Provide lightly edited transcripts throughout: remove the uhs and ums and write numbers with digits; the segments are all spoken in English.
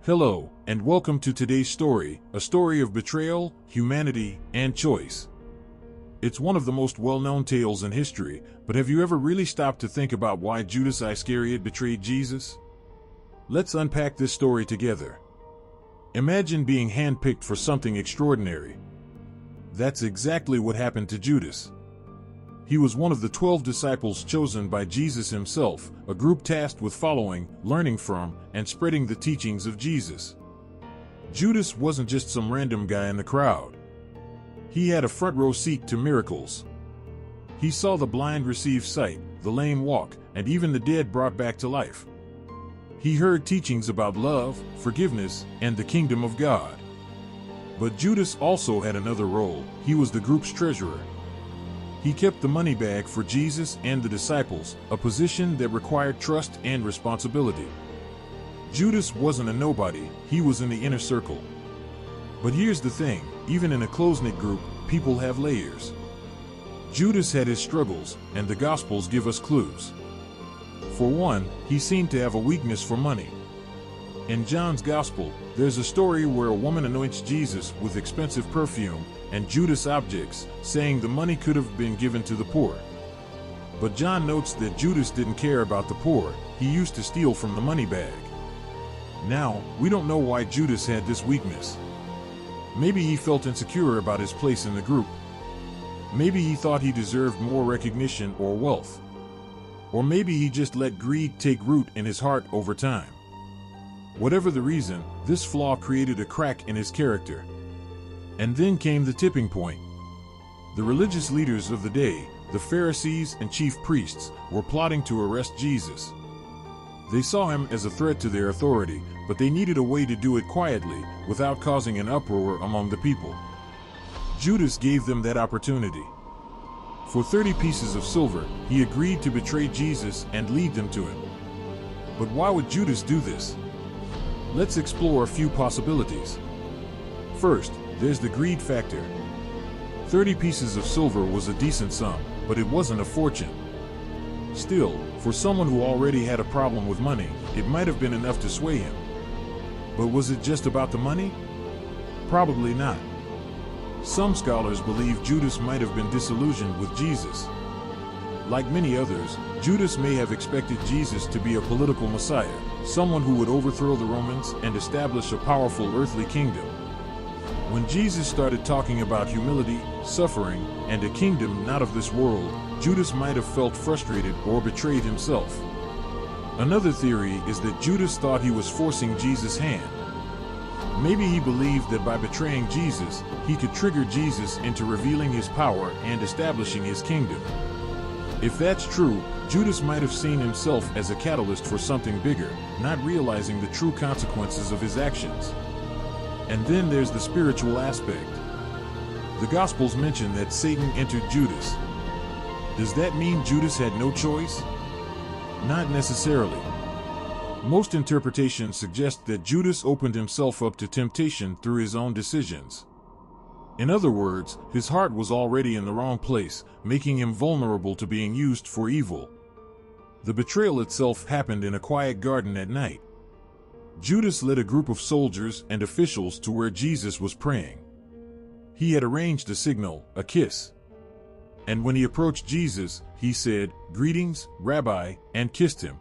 Hello, and welcome to today's story, a story of betrayal, humanity, and choice. It's one of the most well-known tales in history, but have you ever really stopped to think about why Judas Iscariot betrayed Jesus? Let's unpack this story together. Imagine being handpicked for something extraordinary. That's exactly what happened to Judas. He was one of the 12 disciples chosen by Jesus himself, a group tasked with following, learning from, and spreading the teachings of Jesus. Judas wasn't just some random guy in the crowd. He had a front row seat to miracles. He saw the blind receive sight, the lame walk, and even the dead brought back to life. He heard teachings about love, forgiveness, and the kingdom of God. But Judas also had another role. He was the group's treasurer. He kept the money bag for Jesus and the disciples, a position that required trust and responsibility. Judas wasn't a nobody, he was in the inner circle. But here's the thing, even in a close-knit group, people have layers. Judas had his struggles, and the Gospels give us clues. For one, he seemed to have a weakness for money. In John's Gospel, there's a story where a woman anoints Jesus with expensive perfume, and Judas objects, saying the money could have been given to the poor. But John notes that Judas didn't care about the poor, he used to steal from the money bag. Now, we don't know why Judas had this weakness. Maybe he felt insecure about his place in the group. Maybe he thought he deserved more recognition or wealth. Or maybe he just let greed take root in his heart over time. Whatever the reason, this flaw created a crack in his character. And then came the tipping point. The religious leaders of the day, the Pharisees and chief priests, were plotting to arrest Jesus. They saw him as a threat to their authority, but they needed a way to do it quietly, without causing an uproar among the people. Judas gave them that opportunity. For 30 pieces of silver, he agreed to betray Jesus and lead them to him. But why would Judas do this? Let's explore a few possibilities. First, there's the greed factor. 30 pieces of silver was a decent sum, but it wasn't a fortune. Still, for someone who already had a problem with money, it might have been enough to sway him. But was it just about the money? Probably not. Some scholars believe Judas might have been disillusioned with Jesus. Like many others, Judas may have expected Jesus to be a political messiah, someone who would overthrow the Romans and establish a powerful earthly kingdom. When Jesus started talking about humility, suffering, and a kingdom not of this world, Judas might have felt frustrated or betrayed himself. Another theory is that Judas thought he was forcing Jesus' hand. Maybe he believed that by betraying Jesus, he could trigger Jesus into revealing his power and establishing his kingdom. If that's true, Judas might have seen himself as a catalyst for something bigger, not realizing the true consequences of his actions. And then there's the spiritual aspect. The Gospels mention that Satan entered Judas. Does that mean Judas had no choice? Not necessarily. Most interpretations suggest that Judas opened himself up to temptation through his own decisions. In other words, his heart was already in the wrong place, making him vulnerable to being used for evil. The betrayal itself happened in a quiet garden at night. Judas led a group of soldiers and officials to where Jesus was praying. He had arranged a signal, a kiss. And when he approached Jesus, he said, "Greetings, Rabbi," and kissed him.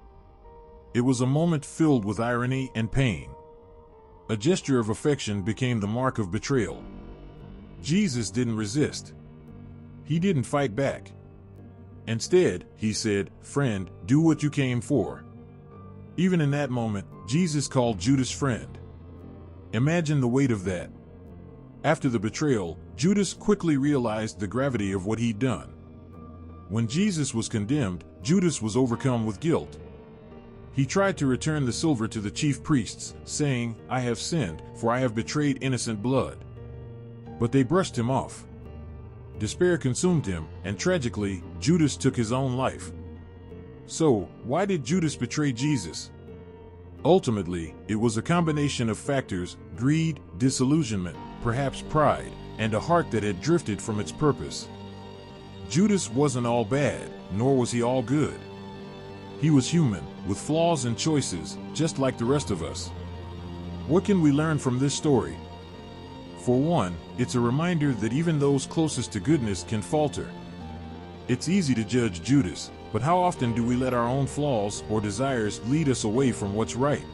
It was a moment filled with irony and pain. A gesture of affection became the mark of betrayal. Jesus didn't resist. He didn't fight back. Instead, he said, "Friend, do what you came for." Even in that moment, Jesus called Judas friend. Imagine the weight of that. After the betrayal, Judas quickly realized the gravity of what he'd done. When Jesus was condemned, Judas was overcome with guilt. He tried to return the silver to the chief priests, saying, "I have sinned, for I have betrayed innocent blood." But they brushed him off. Despair consumed him, and tragically, Judas took his own life. So, why did Judas betray Jesus? Ultimately, it was a combination of factors: greed, disillusionment, perhaps pride, and a heart that had drifted from its purpose. Judas wasn't all bad, nor was he all good. He was human, with flaws and choices, just like the rest of us. What can we learn from this story? For one, it's a reminder that even those closest to goodness can falter. It's easy to judge Judas, but how often do we let our own flaws or desires lead us away from what's right?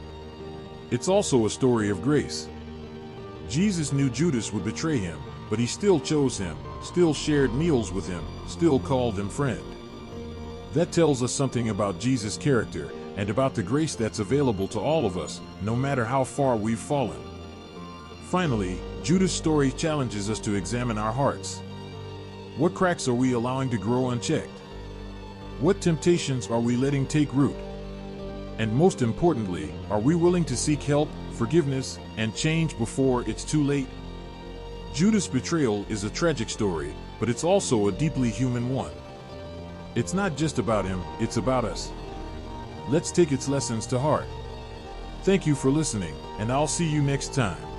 It's also a story of grace. Jesus knew Judas would betray him, but he still chose him, still shared meals with him, still called him friend. That tells us something about Jesus' character and about the grace that's available to all of us, no matter how far we've fallen. Finally, Judas' story challenges us to examine our hearts. What cracks are we allowing to grow unchecked? What temptations are we letting take root? And most importantly, are we willing to seek help, forgiveness, and change before it's too late? Judas' betrayal is a tragic story, but it's also a deeply human one. It's not just about him, it's about us. Let's take its lessons to heart. Thank you for listening, and I'll see you next time.